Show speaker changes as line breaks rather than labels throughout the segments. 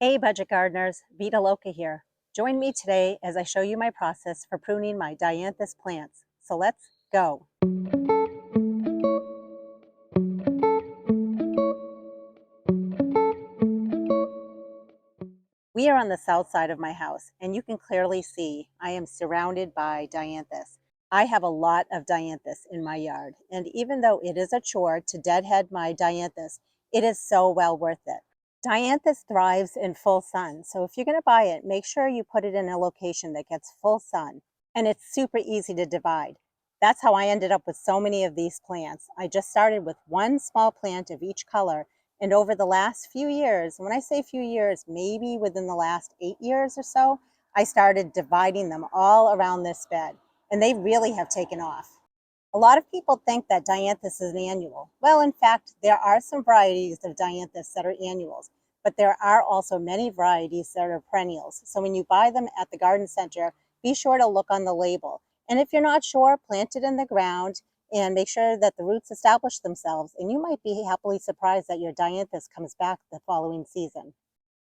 Hey budget gardeners, Vita Loca here. Join me today as I show you my process for pruning my Dianthus plants. So let's go. We are on the south side of my house and you can clearly see I am surrounded by Dianthus. I have a lot of Dianthus in my yard, and even though it is a chore to deadhead my Dianthus, it is so well worth it. Dianthus thrives in full sun, so if you're going to buy it, make sure you put it in a location that gets full sun, and it's super easy to divide. That's how I ended up with so many of these plants. I just started with one small plant of each color, and over the last few years, when I say few years, maybe within the last 8 years or so, I started dividing them all around this bed, and they really have taken off. A lot of people think that Dianthus is an annual. Well, in fact, there are some varieties of Dianthus that are annuals, but there are also many varieties that are perennials. So when you buy them at the garden center, be sure to look on the label. And if you're not sure, plant it in the ground and make sure that the roots establish themselves, and you might be happily surprised that your Dianthus comes back the following season.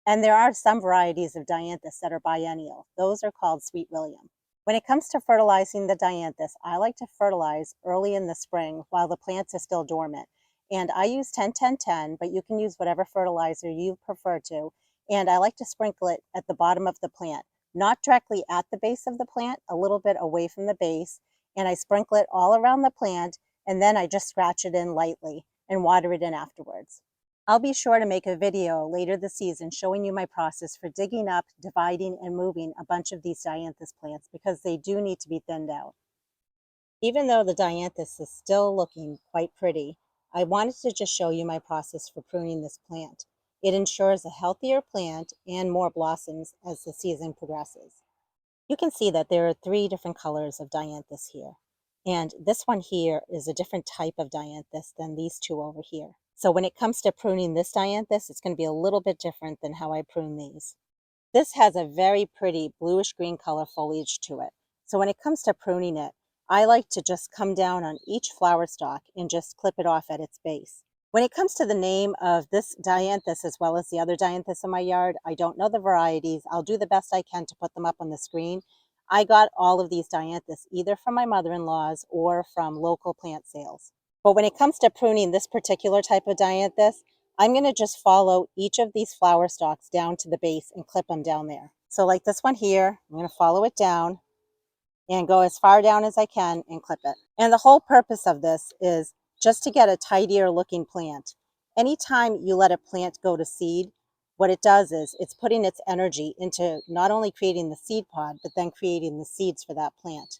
And there are some varieties of Dianthus that are biennial. Those are called Sweet William. When it comes to fertilizing the Dianthus, I like to fertilize early in the spring while the plants are still dormant. And I use 10-10-10, but you can use whatever fertilizer you prefer to. And I like to sprinkle it at the bottom of the plant, not directly at the base of the plant, a little bit away from the base. And I sprinkle it all around the plant, and then I just scratch it in lightly and water it in afterwards. I'll be sure to make a video later this season showing you my process for digging up, dividing, and moving a bunch of these Dianthus plants because they do need to be thinned out. Even though the Dianthus is still looking quite pretty, I wanted to just show you my process for pruning this plant. It ensures a healthier plant and more blossoms as the season progresses. You can see that there are 3 different colors of Dianthus here. And this one here is a different type of Dianthus than these 2 over here. So when it comes to pruning this Dianthus, it's going to be a little bit different than how I prune these. This has a very pretty bluish green color foliage to it. So when it comes to pruning it, I like to just come down on each flower stalk and just clip it off at its base. When it comes to the name of this Dianthus as well as the other Dianthus in my yard, I don't know the varieties. I'll do the best I can to put them up on the screen. I got all of these Dianthus either from my mother-in-law's or from local plant sales. But when it comes to pruning this particular type of Dianthus, I'm going to just follow each of these flower stalks down to the base and clip them down there. So like this one here, I'm going to follow it down and go as far down as I can and clip it. And the whole purpose of this is just to get a tidier looking plant. Anytime you let a plant go to seed, what it does is it's putting its energy into not only creating the seed pod, but then creating the seeds for that plant.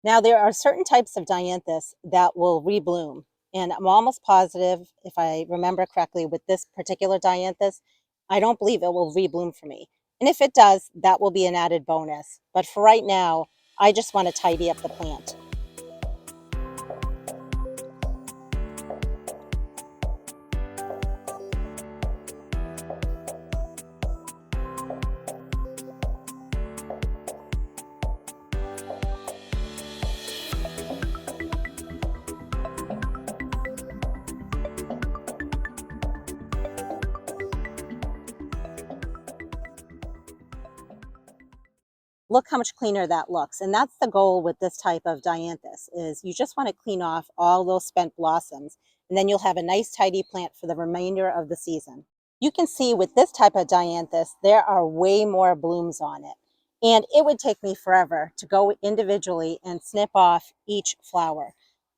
Now, there are certain types of Dianthus that will rebloom. And I'm almost positive, if I remember correctly, with this particular Dianthus, I don't believe it will rebloom for me. And if it does, that will be an added bonus. But for right now, I just want to tidy up the plant. Look how much cleaner that looks. And that's the goal with this type of Dianthus, is you just want to clean off all those spent blossoms, and then you'll have a nice tidy plant for the remainder of the season. You can see with this type of Dianthus, there are way more blooms on it. And it would take me forever to go individually and snip off each flower.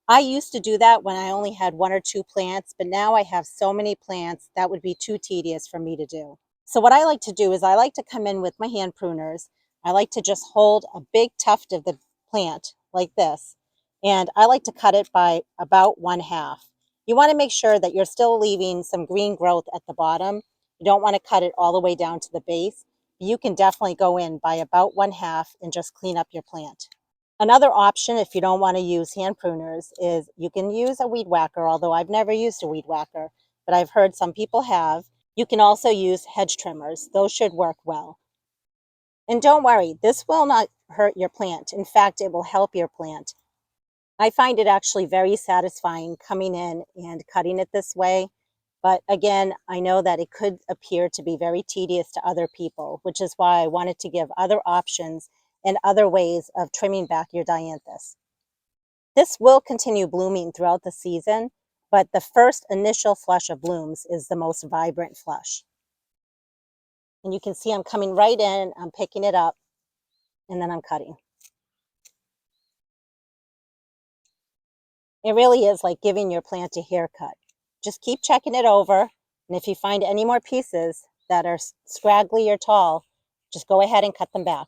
I used to do that when I only had 1 or 2 plants, but now I have so many plants that would be too tedious for me to do. So what I like to do is I like to come in with my hand pruners. I like to just hold a big tuft of the plant like this, and I like to cut it by about 1/2. You want to make sure that you're still leaving some green growth at the bottom. You don't want to cut it all the way down to the base. You can definitely go in by about 1/2 and just clean up your plant. Another option, if you don't want to use hand pruners, is you can use a weed whacker, although I've never used a weed whacker, but I've heard some people have. You can also use hedge trimmers. Those should work well. And don't worry, this will not hurt your plant. In fact, it will help your plant. I find it actually very satisfying coming in and cutting it this way, But again, I know that it could appear to be very tedious to other people, which is why I wanted to give other options and other ways of trimming back your Dianthus. This will continue blooming throughout the season, but the first initial flush of blooms is the most vibrant flush. And you can see I'm coming right in, I'm picking it up, and then I'm cutting. It really is like giving your plant a haircut. Just keep checking it over, and if you find any more pieces that are scraggly or tall, just go ahead and cut them back.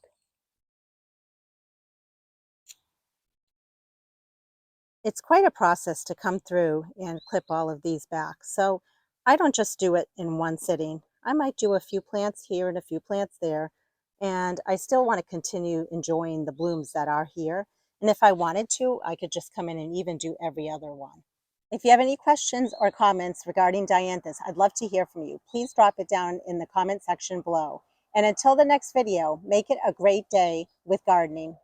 It's quite a process to come through and clip all of these back. So I don't just do it in one sitting. I might do a few plants here and a few plants there. And I still want to continue enjoying the blooms that are here. And if I wanted to, I could just come in and even do every other one. If you have any questions or comments regarding Dianthus, I'd love to hear from you. Please drop it down in the comment section below. And until the next video, make it a great day with gardening.